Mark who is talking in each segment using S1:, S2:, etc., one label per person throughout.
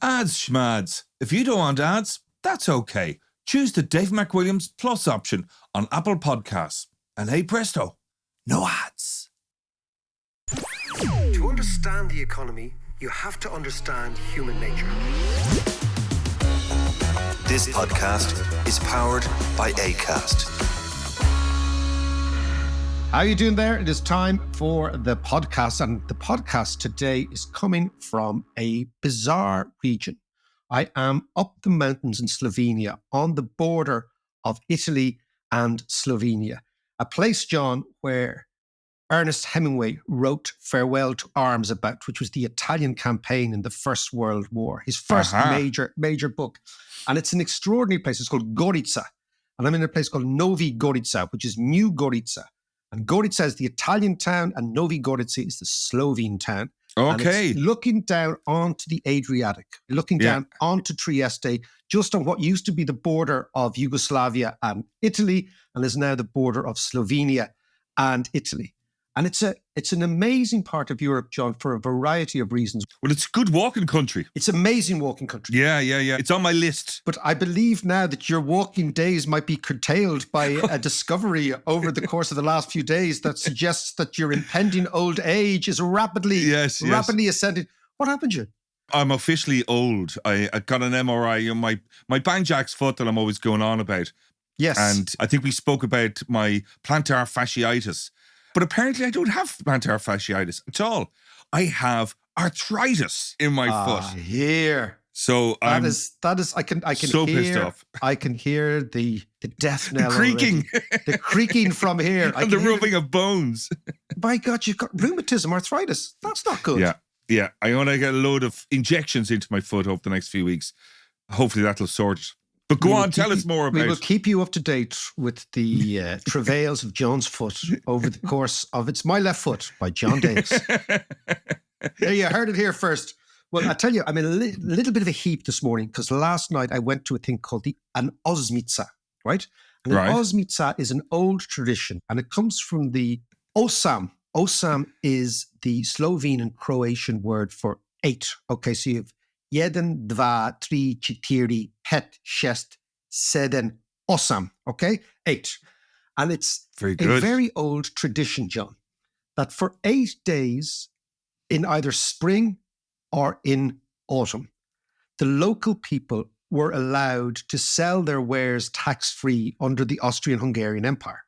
S1: Ads schmads. If you don't want ads, that's okay. Choose the Dave McWilliams Plus option on Apple Podcasts. And hey presto, no ads.
S2: To understand the economy, you have to understand human nature.
S3: This podcast is powered by Acast.
S4: How are you doing there? It is time for the podcast, and the podcast today is coming from a bizarre region. I am up the mountains in Slovenia, on the border of Italy and Slovenia, a place, John, where Ernest Hemingway wrote Farewell to Arms about, which was the Italian campaign in the First World War, his first major book. And it's an extraordinary place. It's called Gorica. And I'm in a place called Novi Gorica, which is New Gorica. And Gorica is the Italian town, and Novi Gorica is the Slovene town.
S1: Okay.
S4: And it's looking down onto the Adriatic, looking down onto Trieste, just on what used to be the border of Yugoslavia and Italy, and is now the border of Slovenia and Italy. And it's an amazing part of Europe, John, for a variety of reasons.
S1: Well, it's good walking country.
S4: It's amazing walking country.
S1: Yeah. It's on my list.
S4: But I believe now that your walking days might be curtailed by a discovery over the course of the last few days that suggests that your impending old age is rapidly ascending. What happened to you?
S1: I'm officially old. I got an MRI on my banjack's foot that I'm always going on about.
S4: Yes.
S1: And I think we spoke about my plantar fasciitis. But apparently I don't have plantar fasciitis at all. I have arthritis in my foot.
S4: Here.
S1: So
S4: that is I can
S1: so
S4: hear,
S1: pissed off.
S4: I can hear the death knell.
S1: The creaking.
S4: The creaking from here.
S1: And the rubbing of bones.
S4: By God, you've got rheumatism, arthritis. That's not good.
S1: Yeah. I'm going to get a load of injections into my foot over the next few weeks. Hopefully that'll sort it. But go on, tell us more about it.
S4: We will keep you up to date with the travails of John's foot over the course of It's My Left Foot by John Davis. There you heard it here first. Well, I tell you, I'm in a little bit of a heap this morning because last night I went to a thing called an osmica, right? And an osmica is an old tradition, and it comes from the osam. Osam is the Slovene and Croatian word for 8. Okay, so you have 1, 2, 3, 4, 5, 6, 7, 8. Okay? 8. And it's a very old tradition, John, that for 8 days in either spring or in autumn, the local people were allowed to sell their wares tax-free under the Austrian-Hungarian Empire.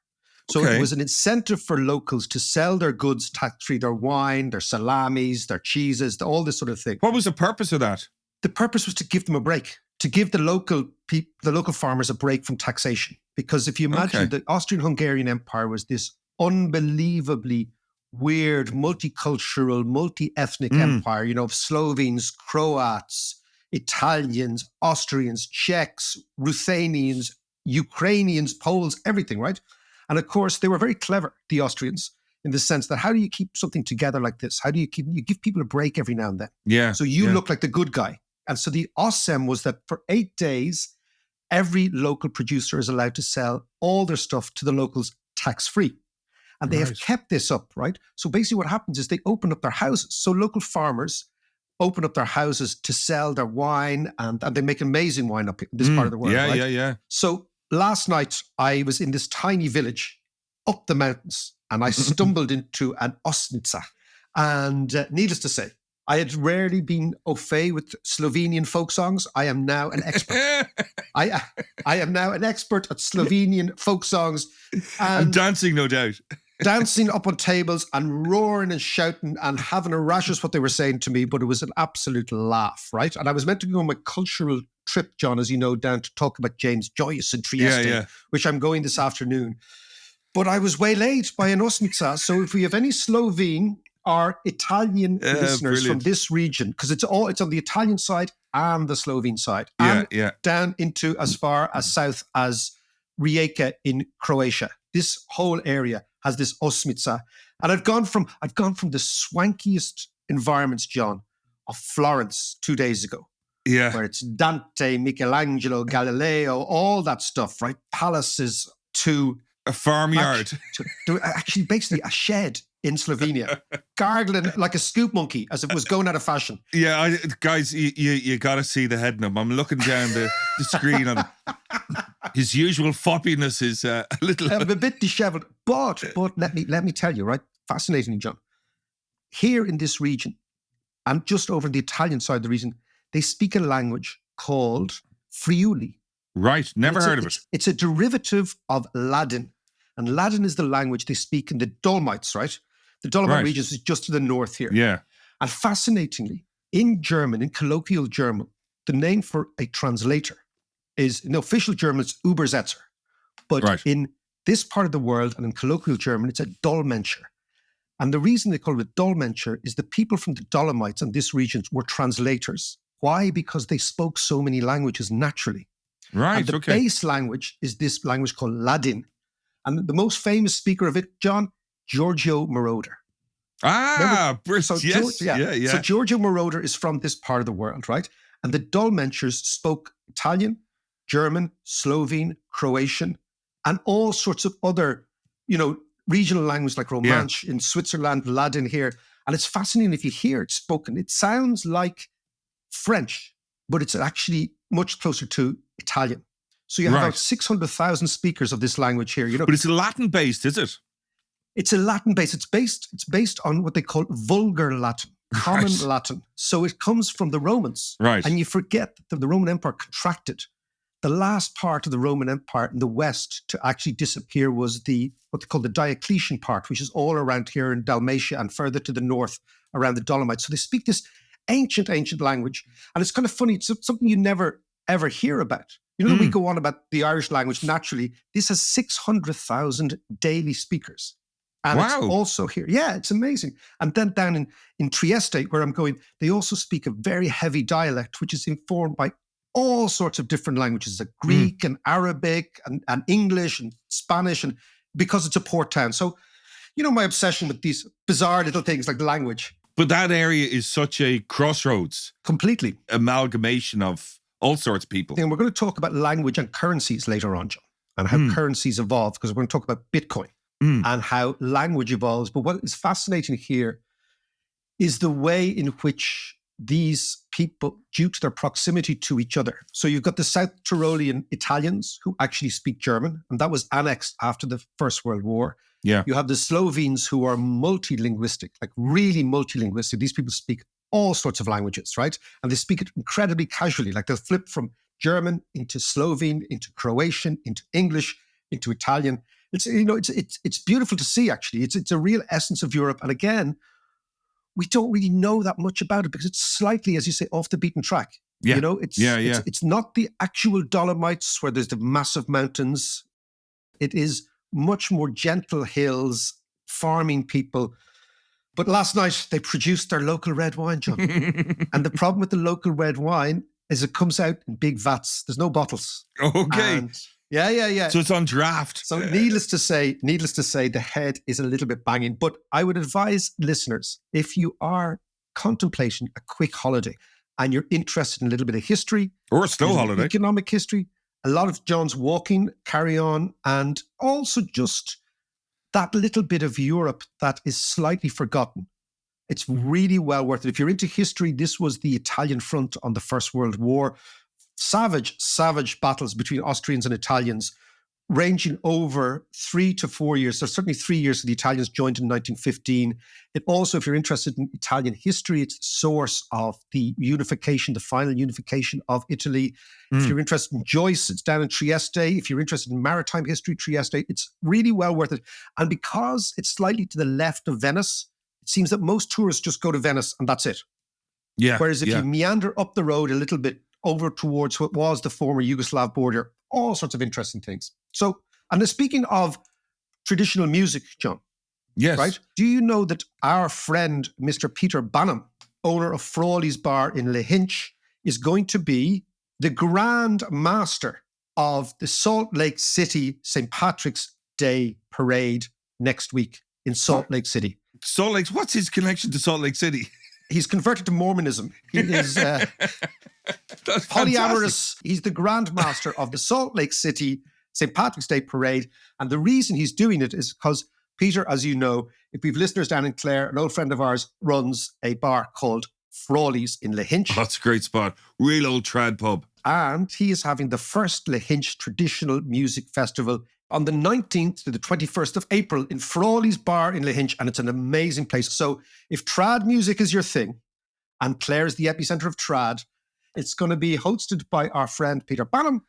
S4: So it was an incentive for locals to sell their goods tax-free, their wine, their salamis, their cheeses, all this sort of thing.
S1: What was the purpose of that?
S4: The purpose was to give them a break, to give the local farmers a break from taxation. Because if you imagine the Austrian-Hungarian Empire was this unbelievably weird, multicultural, multi-ethnic empire, of Slovenes, Croats, Italians, Austrians, Czechs, Ruthenians, Ukrainians, Poles, everything, right? And of course, they were very clever, the Austrians, in the sense that how do you keep something together like this? How do you give people a break every now and then?
S1: Yeah.
S4: So you look like the good guy. And so the OSEM was that for 8 days, every local producer is allowed to sell all their stuff to the locals tax-free. And they have kept this up, right? So basically what happens is they open up their houses. So local farmers open up their houses to sell their wine, and they make amazing wine up in this part of the world, right?
S1: Yeah.
S4: So last night, I was in this tiny village up the mountains, and I stumbled into an osnica. And needless to say, I had rarely been au fait with Slovenian folk songs. I am now an expert. I am now an expert at Slovenian folk songs.
S1: And dancing, no doubt.
S4: Dancing up on tables and roaring and shouting and having a rash is what they were saying to me, but it was an absolute laugh, right? And I was meant to go on my cultural trip, John, as you know, down to talk about James Joyce in Trieste, which I'm going this afternoon. But I was waylaid by an osmica. So if we have any Slovene or Italian listeners from this region, because it's on the Italian side and the Slovene side, and down into as far as south as Rijeka in Croatia. This whole area has this osmica, and I've gone from the swankiest environments, John, of Florence 2 days ago, where it's Dante, Michelangelo, Galileo, all that stuff, right? Palaces, to
S1: a farmyard,
S4: to actually basically a shed in Slovenia, gargling like a scoop monkey as it was going out of fashion.
S1: Yeah, guys, you got to see the head in him. I'm looking down the screen and his usual foppiness is a little...
S4: I'm a bit dishevelled. But let me tell you, right? Fascinatingly, John, here in this region, and just over the Italian side of the region, they speak a language called Friuli.
S1: Right, never heard of it.
S4: It's a derivative of Latin. And Latin is the language they speak in the Dolomites, right? The Dolomite region is just to the north here.
S1: Yeah.
S4: And fascinatingly, in German, in colloquial German, the name for a translator is, in official German, it's Übersetzer. But in this part of the world and in colloquial German, it's a Dolmetscher. And the reason they call it a Dolmetscher is the people from the Dolomites and this region were translators. Why? Because they spoke so many languages naturally.
S1: Right,
S4: and the base language is this language called Ladin. And the most famous speaker of it, John, Giorgio Moroder.
S1: So
S4: Giorgio Moroder is from this part of the world, right? And the Dolmetschers spoke Italian, German, Slovene, Croatian, and all sorts of other, regional languages like Romansh in Switzerland, Ladin here. And it's fascinating if you hear it spoken. It sounds like French, but it's actually much closer to Italian. So you have about 600,000 speakers of this language here.
S1: But it's Latin-based, is it?
S4: It's a Latin-based. It's based on what they call vulgar Latin, common Latin. So it comes from the Romans.
S1: Right.
S4: And you forget that the Roman Empire contracted. The last part of the Roman Empire in the West to actually disappear was what they call the Diocletian part, which is all around here in Dalmatia and further to the north around the Dolomites. So they speak this ancient language. And it's kind of funny. It's something you never, ever hear about. We go on about the Irish language naturally. This has 600,000 daily speakers. And it's also here. Yeah, it's amazing. And then down in Trieste, where I'm going, they also speak a very heavy dialect, which is informed by all sorts of different languages, like Greek and Arabic and English and Spanish, and because it's a port town. So, my obsession with these bizarre little things like language.
S1: But that area is such a crossroads.
S4: Completely.
S1: Amalgamation of all sorts of people.
S4: And we're going to talk about language and currencies later on, John, and how currencies evolve, because we're going to talk about Bitcoin and how language evolves. But what is fascinating here is the way in which these people, due to their proximity to each other. So you've got the South Tyrolean Italians who actually speak German, and that was annexed after the First World War.
S1: Yeah.
S4: You have the Slovenes who are multilinguistic, like really multilinguistic. These people speak all sorts of languages, right? And they speak it incredibly casually. Like they'll flip from German into Slovene, into Croatian, into English, into Italian. It's beautiful to see, actually. It's a real essence of Europe. And again, we don't really know that much about it because it's slightly, as you say, off the beaten track.
S1: Yeah.
S4: It's not the actual Dolomites where there's the massive mountains. It is much more gentle hills, farming people. But last night they produced their local red wine, John. And the problem with the local red wine is it comes out in big vats. There's no bottles.
S1: Okay.
S4: And yeah.
S1: So it's on draft.
S4: So needless to say, the head is a little bit banging. But I would advise listeners, if you are contemplating a quick holiday and you're interested in a little bit of history.
S1: Or a slow holiday.
S4: Economic history. A lot of John's walking, carry on, and also just that little bit of Europe that is slightly forgotten. It's really well worth it. If you're into history, this was the Italian front on the First World War. Savage battles between Austrians and Italians, ranging over 3 to 4 years. So certainly 3 years for the Italians, joined in 1915. It also, if you're interested in Italian history, it's the source of the final unification of Italy. If you're interested in Joyce, it's down in Trieste. If you're interested in maritime history, Trieste, it's really well worth it. And because it's slightly to the left of Venice, it seems that most tourists just go to Venice and that's it.
S1: Yeah.
S4: Whereas if you meander up the road a little bit over towards what was the former Yugoslav border, all sorts of interesting things. So, and speaking of traditional music, John.
S1: Yes.
S4: Right? Do you know that our friend, Mr. Peter Banham, owner of Frawley's Bar in Lahinch, is going to be the Grand Master of the Salt Lake City St. Patrick's Day Parade next week in Salt Lake City.
S1: Salt Lake, what's his connection to Salt Lake City?
S4: He's converted to Mormonism. He is polyamorous. He's the Grand Master of the Salt Lake City St. Patrick's Day Parade. And the reason he's doing it is because Peter, as you know, if we've listeners down in Clare, an old friend of ours runs a bar called Frawley's in Lahinch.
S1: Oh, that's a great spot. Real old trad pub.
S4: And he is having the first Lahinch Traditional Music Festival on the 19th to the 21st of April in Frawley's Bar in Lahinch. And it's an amazing place. So if trad music is your thing, and Clare is the epicenter of trad, it's going to be hosted by our friend Peter Bannum,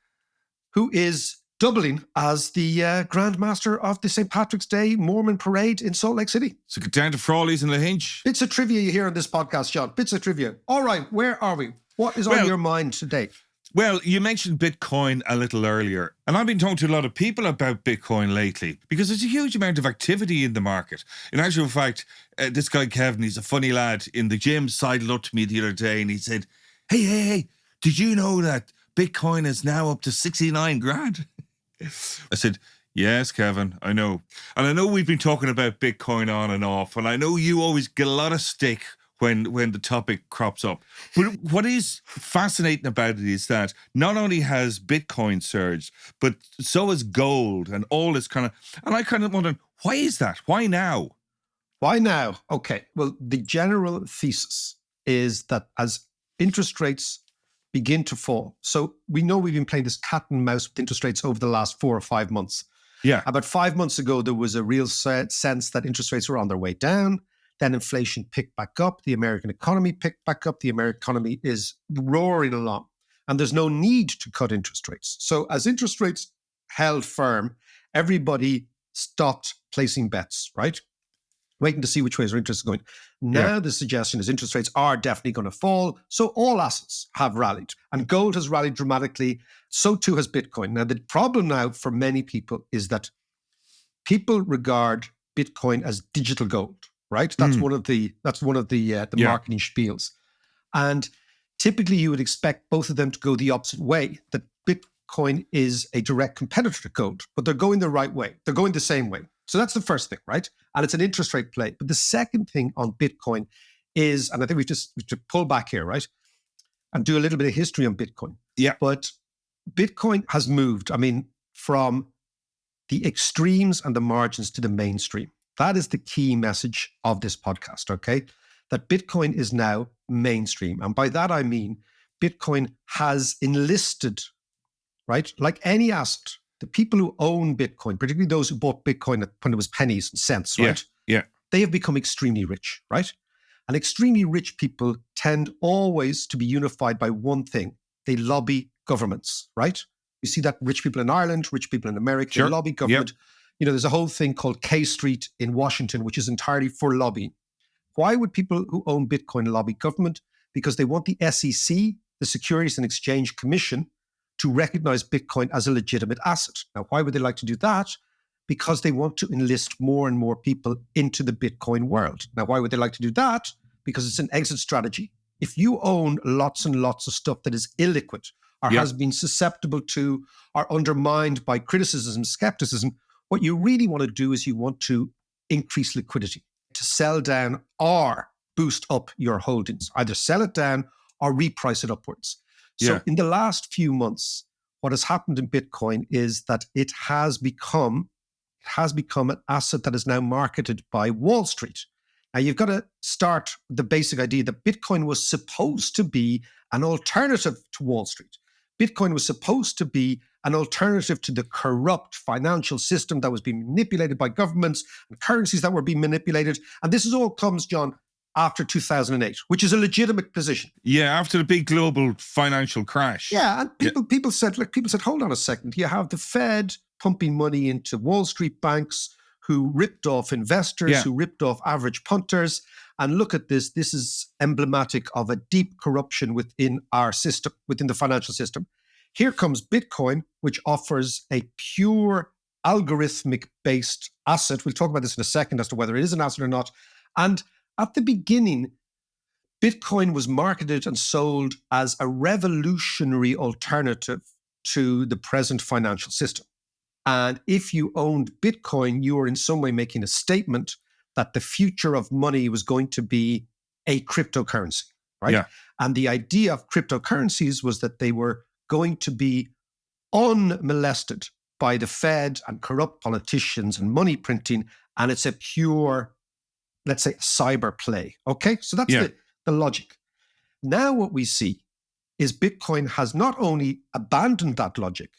S4: who is doubling as the Grand Master of the St. Patrick's Day Mormon Parade in Salt Lake City.
S1: So get down to Frawley's in Lahinch.
S4: Bits of trivia you hear on this podcast, John. Bits of trivia. All right, where are we? What is on your mind today?
S1: Well, you mentioned Bitcoin a little earlier, and I've been talking to a lot of people about Bitcoin lately because there's a huge amount of activity in the market. In actual fact, this guy Kevin, he's a funny lad in the gym, sidled up to me the other day and he said, hey, did you know that Bitcoin is now up to 69 grand? I said, yes, Kevin, I know. And I know we've been talking about Bitcoin on and off, and I know you always get a lot of stick when the topic crops up. But what is fascinating about it is that not only has Bitcoin surged, but so has gold and all this kind of... And I kind of wonder, why is that? Why now?
S4: Why now? Okay, well, the general thesis is that as interest rates begin to fall, so we know we've been playing this cat and mouse with interest rates over the last 4 or 5 months.
S1: Yeah.
S4: About 5 months ago, there was a real sense that interest rates were on their way down. Then inflation picked back up. The American economy picked back up. The American economy is roaring along. And there's no need to cut interest rates. So as interest rates held firm, everybody stopped placing bets, right? Waiting to see which ways our interest is going. Now the suggestion is interest rates are definitely going to fall. So all assets have rallied. And gold has rallied dramatically. So too has Bitcoin. Now the problem now for many people is that people regard Bitcoin as digital gold. Right, that's one of the marketing spiels, and typically you would expect both of them to go the opposite way. That Bitcoin is a direct competitor to gold, but they're going the right way. They're going the same way. So that's the first thing, right? And it's an interest rate play. But the second thing on Bitcoin is, and I think we have pull back here, right, and do a little bit of history on Bitcoin.
S1: Yeah,
S4: but Bitcoin has moved. I mean, from the extremes and the margins to the mainstream. That is the key message of this podcast, okay? That Bitcoin is now mainstream. And by that, I mean Bitcoin has enlisted, right? Like any asset, the people who own Bitcoin, particularly those who bought Bitcoin when it was pennies and cents, right?
S1: Yeah.
S4: They have become extremely rich, right? And extremely rich people tend always to be unified by one thing. They lobby governments, right? You see that rich people in Ireland, rich people in America, they lobby government. Yep. You know, there's a whole thing called K Street in Washington, which is entirely for lobbying. Why would people who own Bitcoin lobby government? Because they want the SEC, the Securities and Exchange Commission, to recognize Bitcoin as a legitimate asset. Now, why would they like to do that? Because they want to enlist more and more people into the Bitcoin world. Now, why would they like to do that? Because it's an exit strategy. If you own lots and lots of stuff that is illiquid or has been susceptible to or undermined by criticism, skepticism, what you really want to do is you want to increase liquidity, to sell down or boost up your holdings. Either sell it down or reprice it upwards. So in the last few months, what has happened in Bitcoin is that it has become an asset that is now marketed by Wall Street. Now, you've got to start with the basic idea that Bitcoin was supposed to be an alternative to Wall Street. Bitcoin was supposed to be an alternative to the corrupt financial system that was being manipulated by governments and currencies that were being manipulated. And this is all comes, John, after 2008, which is a legitimate position.
S1: Yeah, after the big global financial crash.
S4: Yeah, and people said, hold on a second. You have the Fed pumping money into Wall Street banks who ripped off investors, who ripped off average punters. And look at this. This is emblematic of a deep corruption within our system, within the financial system. Here comes Bitcoin, which offers a pure algorithmic-based asset. We'll talk about this in a second as to whether it is an asset or not. And at the beginning, Bitcoin was marketed and sold as a revolutionary alternative to the present financial system. And if you owned Bitcoin, you were in some way making a statement that the future of money was going to be a cryptocurrency, right? Yeah. And the idea of cryptocurrencies was that they were going to be unmolested by the Fed and corrupt politicians and money printing, and it's a pure let's say, cyber play. Okay, so that's
S1: Yeah.
S4: the logic. Now what we see is Bitcoin has not only abandoned that logic,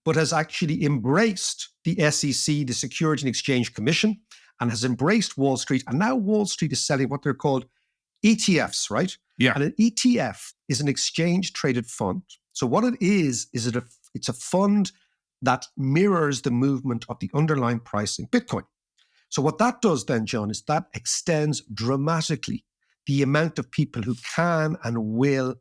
S4: but has actually embraced the SEC, the Security and Exchange Commission, and has embraced Wall Street. And now Wall Street is selling what they're called ETFs, right?
S1: Yeah.
S4: And an ETF is an exchange-traded fund. So what it is it's a fund that mirrors the movement of the underlying price in Bitcoin. So what that does then, John, is that extends dramatically the amount of people who can and will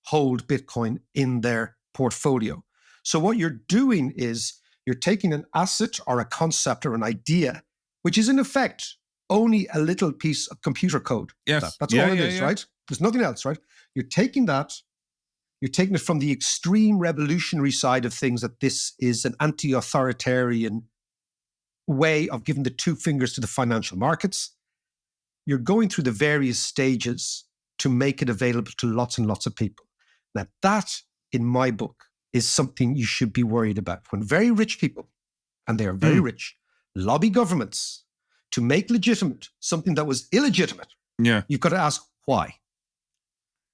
S4: hold Bitcoin in their portfolio. So what you're doing is you're taking an asset or a concept or an idea, which is in effect only a little piece of computer code.
S1: Yes.
S4: That's all it is, right? There's nothing else, right? You're taking it from the extreme revolutionary side of things, that this is an anti-authoritarian way of giving the two fingers to the financial markets. You're going through the various stages to make it available to lots and lots of people. Now, that, in my book, is something you should be worried about. When very rich people, and they are very rich, lobby governments to make legitimate something that was illegitimate, you've got to ask why.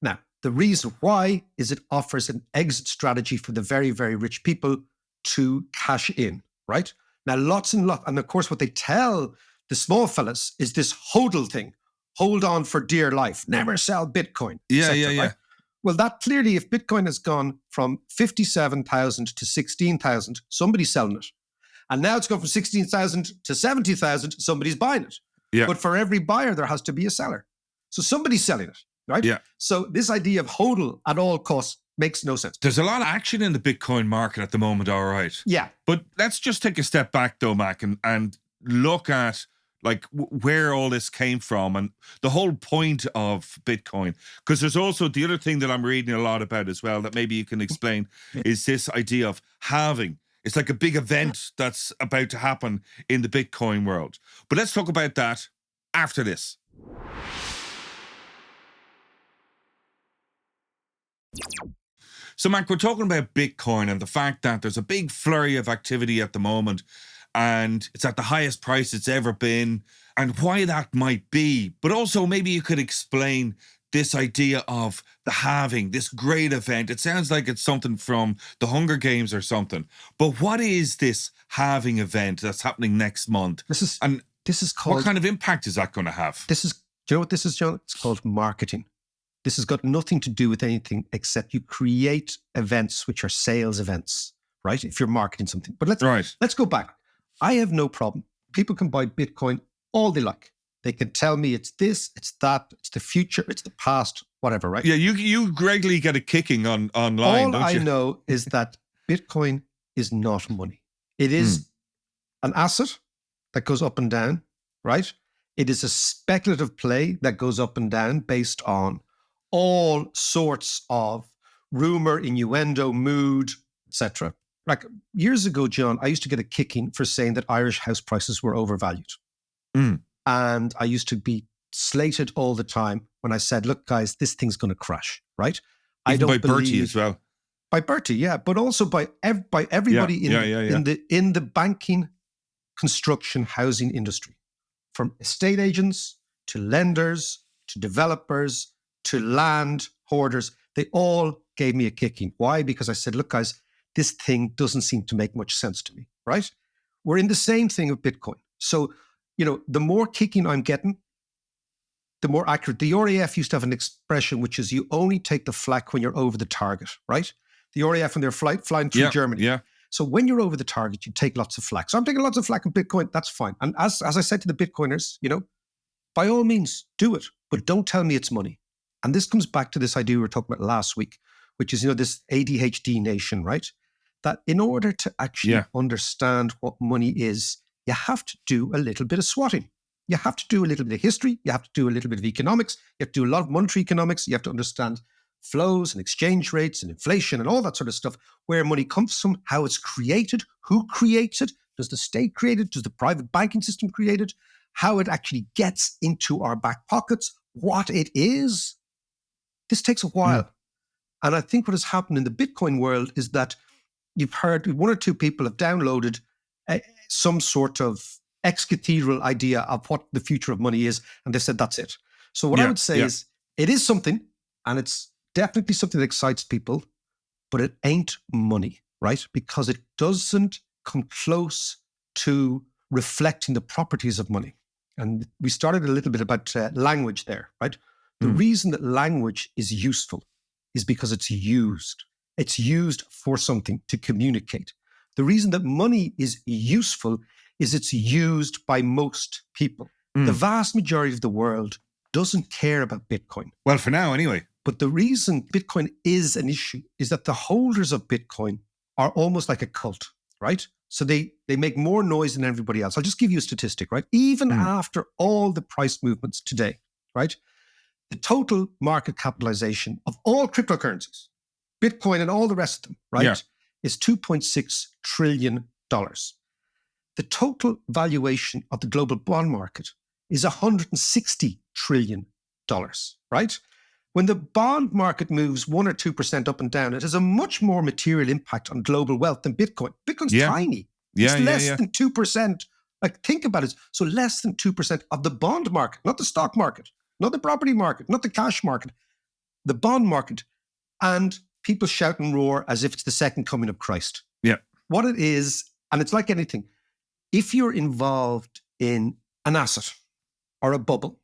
S4: Now, the reason why is it offers an exit strategy for the very, very rich people to cash in, right? Now, lots and lots, and of course, what they tell the small fellas is this hodl thing. Hold on for dear life. Never sell Bitcoin. Right? Well, that clearly, if Bitcoin has gone from 57,000 to 16,000, somebody's selling it. And now it's gone from 16,000 to 70,000, somebody's buying it.
S1: Yeah.
S4: But for every buyer, there has to be a seller. So somebody's selling it, right?
S1: Yeah.
S4: So this idea of hodl at all costs makes no sense.
S1: There's a lot of action in the Bitcoin market at the moment, all right.
S4: Yeah.
S1: But let's just take a step back though, Mac, and look at like where all this came from and the whole point of Bitcoin. Because there's also the other thing that I'm reading a lot about as well that maybe you can explain is this idea of halving. It's like a big event that's about to happen in the Bitcoin world. But let's talk about that after this. So, Mac, we're talking about Bitcoin and the fact that there's a big flurry of activity at the moment and it's at the highest price it's ever been and why that might be. But also maybe you could explain this idea of the halving, this great event. It sounds like it's something from the Hunger Games or something. But what is this halving event that's happening next month?
S4: This is called...
S1: What kind of impact is that going to have?
S4: Do you know what this is, John? It's called marketing. This has got nothing to do with anything except you create events which are sales events, right? If you're marketing something. But let's go back. I have no problem. People can buy Bitcoin all they like. They can tell me it's this, it's that, it's the future, it's the past, whatever, right?
S1: Yeah, you regularly get a kicking online,
S4: all
S1: don't you?
S4: I know is that Bitcoin is not money. It is an asset that goes up and down, right? It is a speculative play that goes up and down based on all sorts of rumor, innuendo, mood, etc. Like years ago, John, I used to get a kicking for saying that Irish house prices were overvalued. And I used to be slated all the time when I said, look, guys, this thing's going to crash, right?
S1: Even by Bertie as well.
S4: By Bertie, yeah, but also by everybody in the banking, construction, housing industry, from estate agents to lenders to developers to land hoarders. They all gave me a kicking. Why? Because I said, look, guys, this thing doesn't seem to make much sense to me, right? We're in the same thing with Bitcoin. So, the more kicking I'm getting, the more accurate. The RAF used to have an expression, which is you only take the flak when you're over the target, right? The RAF when they're flying through Germany.
S1: Yeah.
S4: So when you're over the target, you take lots of flak. So I'm taking lots of flak in Bitcoin. That's fine. And as I said to the Bitcoiners, by all means, do it. But don't tell me it's money. And this comes back to this idea we were talking about last week, which is, this ADHD nation, right? That in order to actually understand what money is, you have to do a little bit of swatting. You have to do a little bit of history. You have to do a little bit of economics. You have to do a lot of monetary economics. You have to understand flows and exchange rates and inflation and all that sort of stuff, where money comes from, how it's created, who creates it, does the state create it, does the private banking system create it, how it actually gets into our back pockets, what it is. This takes a while. And I think what has happened in the Bitcoin world is that you've heard one or two people have downloaded some sort of ex-cathedral idea of what the future of money is. And they said, that's it. So what I would say is, it is something, and it's definitely something that excites people, but it ain't money, right? Because it doesn't come close to reflecting the properties of money. And we started a little bit about language there, right? The reason that language is useful is because it's used. It's used for something to communicate. The reason that money is useful is it's used by most people. The vast majority of the world doesn't care about Bitcoin.
S1: Well, for now, anyway.
S4: But the reason Bitcoin is an issue is that the holders of Bitcoin are almost like a cult, right? So they make more noise than everybody else. I'll just give you a statistic, right? Even after all the price movements today, right? The total market capitalization of all cryptocurrencies, Bitcoin and all the rest of them, right, is $2.6 trillion. The total valuation of the global bond market is $160 trillion, right? When the bond market moves 1 or 2% up and down, it has a much more material impact on global wealth than Bitcoin. Bitcoin's tiny. It's less than 2%. Like, think about it. So less than 2% of the bond market, not the stock market, not the property market, not the cash market, the bond market. And people shout and roar as if it's the second coming of Christ.
S1: Yeah.
S4: What it is, and it's like anything, if you're involved in an asset or a bubble,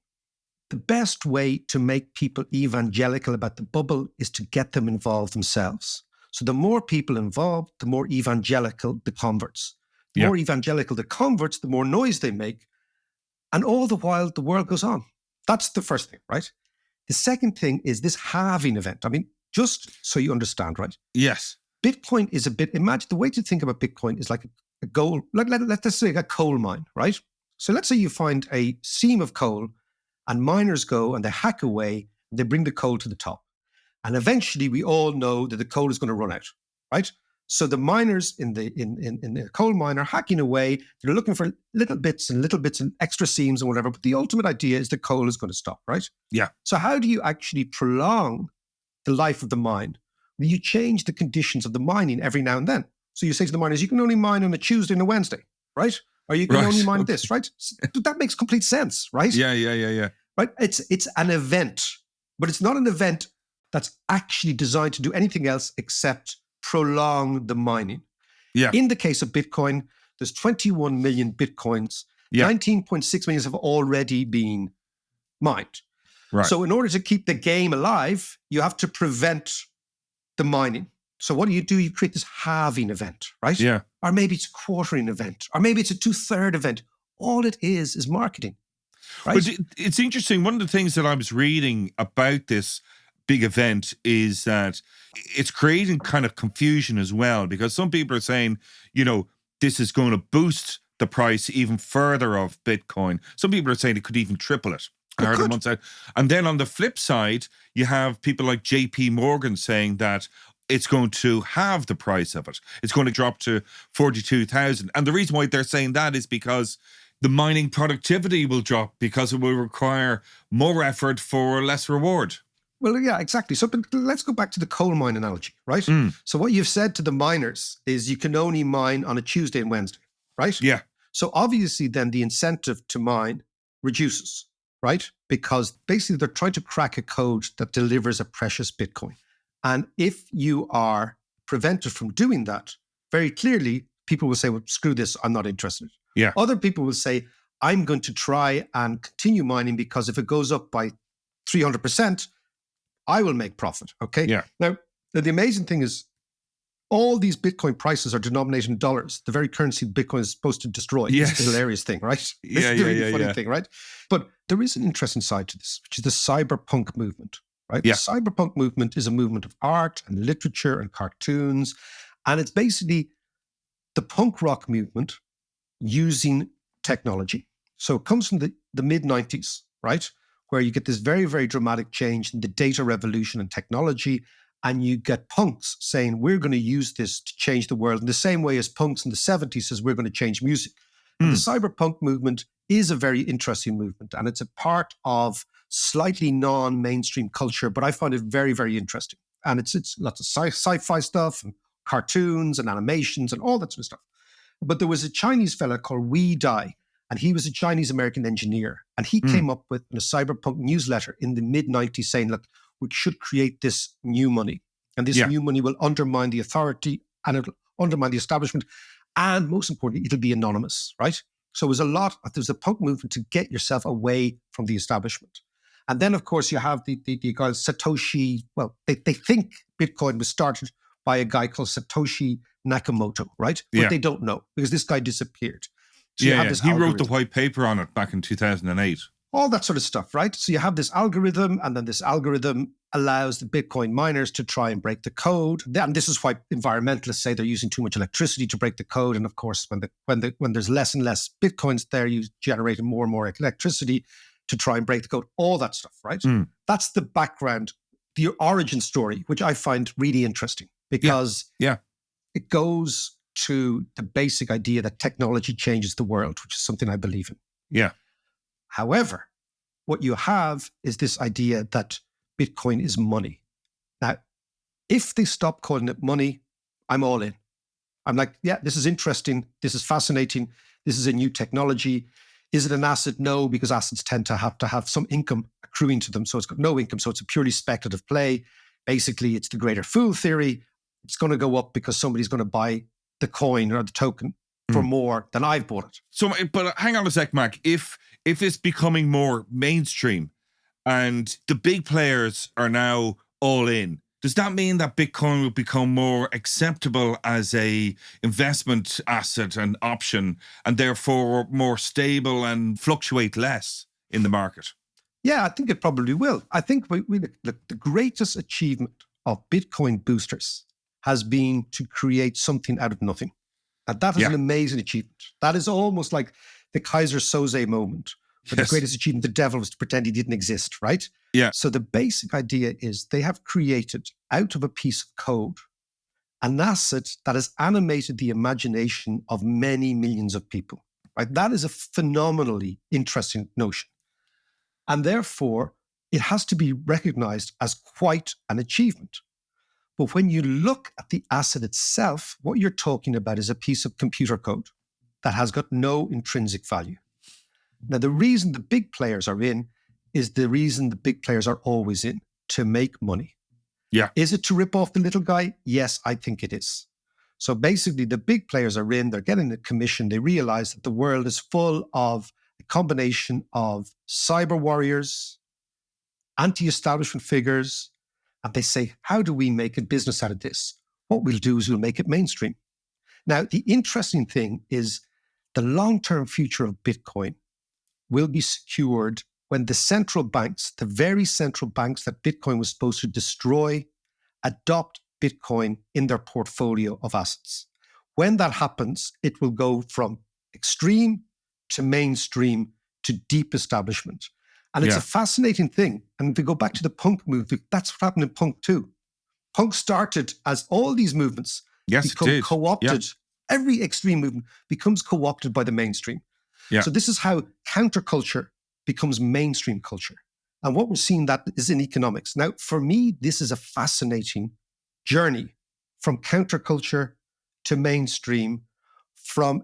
S4: the best way to make people evangelical about the bubble is to get them involved themselves. So the more people involved, the more evangelical the converts. The more evangelical the converts, the more noise they make. And all the while, the world goes on. That's the first thing, right? The second thing is this halving event. I mean, just so you understand, right?
S1: Yes.
S4: Bitcoin is a bit, imagine the way to think about Bitcoin is like a gold, let's say a coal mine, right? So let's say you find a seam of coal and miners go and they hack away and they bring the coal to the top. And eventually we all know that the coal is going to run out, right? So the miners in the coal mine are hacking away. They're looking for little bits and extra seams and whatever. But the ultimate idea is the coal is going to stop, right?
S1: Yeah.
S4: So how do you actually prolong the life of the mine? You change the conditions of the mining every now and then. So you say to the miners, you can only mine on a Tuesday and a Wednesday, right? Or you can only mine this, right? That makes complete sense, right?
S1: Yeah.
S4: Right? It's an event, but it's not an event that's actually designed to do anything else except prolong the mining.
S1: Yeah.
S4: In the case of Bitcoin, there's 21 million Bitcoins. 19.6 million have already been mined.
S1: Right.
S4: So in order to keep the game alive, you have to prevent the mining. So what do? You create this halving event, right?
S1: Yeah.
S4: Or maybe it's a quartering event, or maybe it's a 2/3 event. All it is marketing, right?
S1: But it's interesting. One of the things that I was reading about this big event is that it's creating kind of confusion as well, because some people are saying, this is going to boost the price even further of Bitcoin. Some people are saying it could even triple it. I heard it once out. And then on the flip side, you have people like JP Morgan saying that it's going to halve the price of it. It's going to drop to 42,000. And the reason why they're saying that is because the mining productivity will drop because it will require more effort for less reward.
S4: Well, yeah, exactly. So but let's go back to the coal mine analogy, right? So what you've said to the miners is you can only mine on a Tuesday and Wednesday, right?
S1: Yeah.
S4: So obviously then the incentive to mine reduces, right? Because basically they're trying to crack a code that delivers a precious Bitcoin. And if you are prevented from doing that, very clearly people will say, well, screw this, I'm not interested.
S1: Yeah.
S4: Other people will say, I'm going to try and continue mining because if it goes up by 300%, I will make profit, okay?
S1: Yeah.
S4: Now, the amazing thing is all these Bitcoin prices are denominated in dollars, the very currency Bitcoin is supposed to destroy.
S1: Yes.
S4: It's a hilarious thing, right?
S1: Yeah,
S4: It's a really funny
S1: yeah.
S4: thing, right? But there is an interesting side to this, which is the cyberpunk movement, right?
S1: Yeah.
S4: The cyberpunk movement is a movement of art and literature and cartoons. And it's basically the punk rock movement using technology. So it comes from the mid-90s, right? Where you get this very, very dramatic change in the data revolution and technology. And you get punks saying, we're going to use this to change the world in the same way as punks in the 70s says we're going to change music. And the cyberpunk movement is a very interesting movement. And it's a part of slightly non-mainstream culture, but I find it very, very interesting. And it's lots of sci-fi stuff and cartoons and animations and all that sort of stuff. But there was a Chinese fella called Wei Dai, And he was a Chinese-American engineer. And he came up with a cyberpunk newsletter in the mid-90s saying, look, we should create this new money. And this new money will undermine the authority and it'll undermine the establishment. And most importantly, it'll be anonymous, right? So there's a punk movement to get yourself away from the establishment. And then, of course, you have the guy Satoshi. Well, they think Bitcoin was started by a guy called Satoshi Nakamoto, right? But they don't know because this guy disappeared. So you have this
S1: he wrote
S4: algorithm.
S1: the white paper on it back in 2008.
S4: All that sort of stuff, right? So you have this algorithm, and then this algorithm allows the Bitcoin miners to try and break the code. And this is why environmentalists say they're using too much electricity to break the code. And of course, when there's less and less Bitcoins there, you generate more and more electricity to try and break the code. All that stuff, right? That's the background, the origin story, which I find really interesting because it goes to the basic idea that technology changes the world, which is something I believe in.
S1: Yeah.
S4: However, what you have is this idea that Bitcoin is money. Now, if they stop calling it money, I'm all in. I'm like, yeah, this is interesting. This is fascinating. This is a new technology. Is it an asset? No, because assets tend to have some income accruing to them. So it's got no income. So it's a purely speculative play. Basically, it's the greater fool theory. It's going to go up because somebody's going to buy the coin or the token for more than I've bought it.
S1: So, but hang on a sec, Mac. If it's becoming more mainstream and the big players are now all in, does that mean that Bitcoin will become more acceptable as a investment asset and option and therefore more stable and fluctuate less in the market?
S4: Yeah, I think it probably will. I think the greatest achievement of Bitcoin boosters has been to create something out of nothing. And that is an amazing achievement. That is almost like the Kaiser Soze moment, where the greatest achievement, the devil, was to pretend he didn't exist, right?
S1: Yeah.
S4: So the basic idea is they have created out of a piece of code an asset that has animated the imagination of many millions of people, right? That is a phenomenally interesting notion. And therefore, it has to be recognized as quite an achievement. But when you look at the asset itself, what you're talking about is a piece of computer code that has got no intrinsic value. Now, the reason the big players are in is the reason the big players are always in, to make money.
S1: Yeah.
S4: Is it to rip off the little guy? Yes, I think it is. So basically, the big players are in, they're getting a commission. They realize that the world is full of a combination of cyber warriors, anti-establishment figures, and they say, how do we make a business out of this? What we'll do is we'll make it mainstream. Now, the interesting thing is the long-term future of Bitcoin will be secured when the central banks, the very central banks that Bitcoin was supposed to destroy, adopt Bitcoin in their portfolio of assets. When that happens, it will go from extreme to mainstream to deep establishment. And it's a fascinating thing. And if we go back to the punk movement, that's what happened in punk too. Punk started as all these movements become co-opted. Yeah. Every extreme movement becomes co-opted by the mainstream. Yeah. So this is how counterculture becomes mainstream culture. And what we're seeing that is in economics. Now, for me, this is a fascinating journey from counterculture to mainstream, from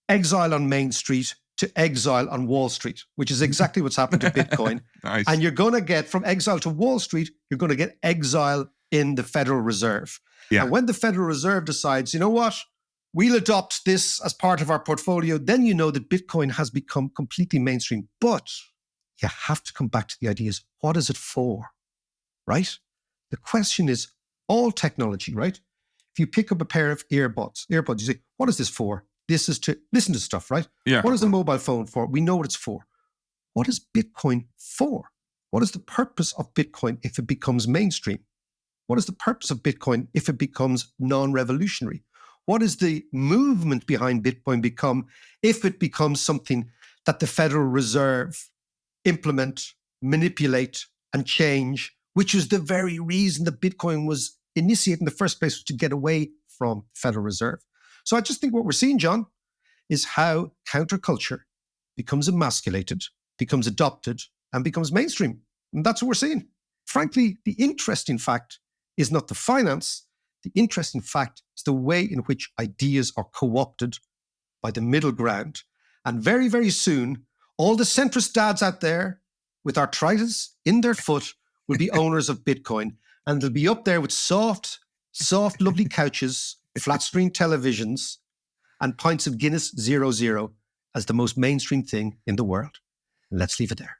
S4: exile on Main Street to exile on Wall Street, which is exactly what's happened to Bitcoin. Nice. And you're going to get, from exile to Wall Street, you're going to get exile in the Federal Reserve. Yeah. And when the Federal Reserve decides, you know what, we'll adopt this as part of our portfolio, then you know that Bitcoin has become completely mainstream. But you have to come back to the idea is, what is it for, right? The question is, all technology, right? If you pick up a pair of earbuds, you say, what is this for? This is to listen to stuff, right? Yeah. What is a mobile phone for? We know what it's for. What is Bitcoin for? What is the purpose of Bitcoin if it becomes mainstream? What is the purpose of Bitcoin if it becomes non-revolutionary? What is the movement behind Bitcoin become if it becomes something that the Federal Reserve implement, manipulate, and change, which is the very reason that Bitcoin was initiated in the first place, to get away from the Federal Reserve. So I just think what we're seeing, John, is how counterculture becomes emasculated, becomes adopted, and becomes mainstream. And that's what we're seeing. Frankly, the interesting fact is not the finance. The interesting fact is the way in which ideas are co-opted by the middle ground. And very, very soon, all the centrist dads out there with arthritis in their foot will be owners of Bitcoin. And they'll be up there with soft, lovely couches, flat screen televisions, and pints of Guinness 00 as the most mainstream thing in the world. Let's leave it there.